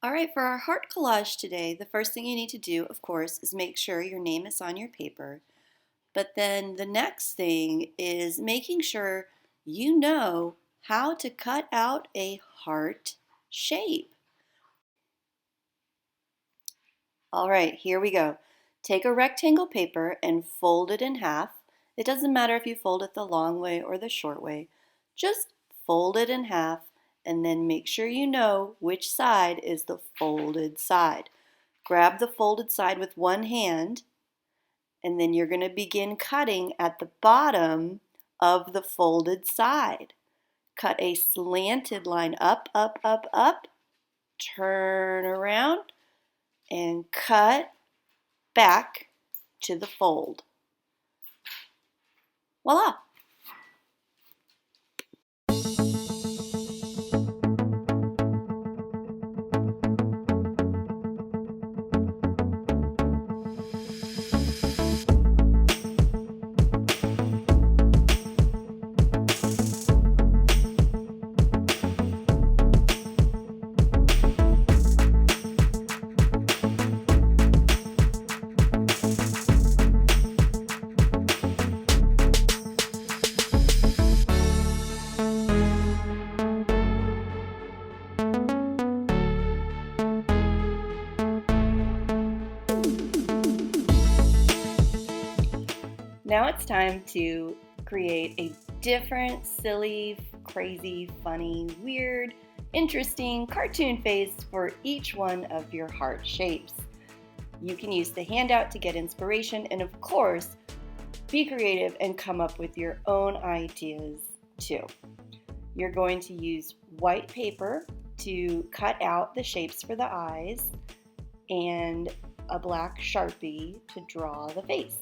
All right, for our heart collage today, the first thing you need to do, of course, is make sure your name is on your paper. But then the next thing is making sure you know how to cut out a heart shape. All right, here we go. Take a rectangle paper and fold it in half. It doesn't matter if you fold it the long way or the short way. Just fold it in half and then make sure you know which side is the folded side. Grab the folded side with one hand, and then you're going to begin cutting at the bottom of the folded side. Cut a slanted line up, up, up, up, turn around, and cut back to the fold. Voila! Now it's time to create a different, silly, crazy, funny, weird, interesting cartoon face for each one of your heart shapes. You can use the handout to get inspiration, and of course, be creative and come up with your own ideas too. You're going to use white paper to cut out the shapes for the eyes and a black Sharpie to draw the face.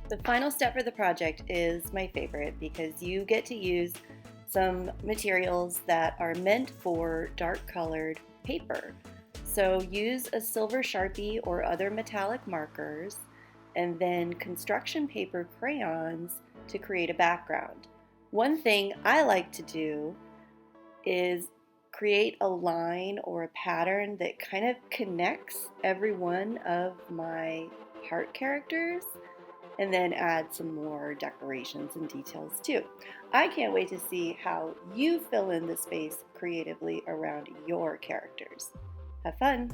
The final step for the project is my favorite because you get to use some materials that are meant for dark colored paper. So use a silver Sharpie or other metallic markers and then construction paper crayons to create a background. One thing I like to do is create a line or a pattern that kind of connects every one of my heart characters, and then add some more decorations and details too. I can't wait to see how you fill in the space creatively around your characters. Have fun!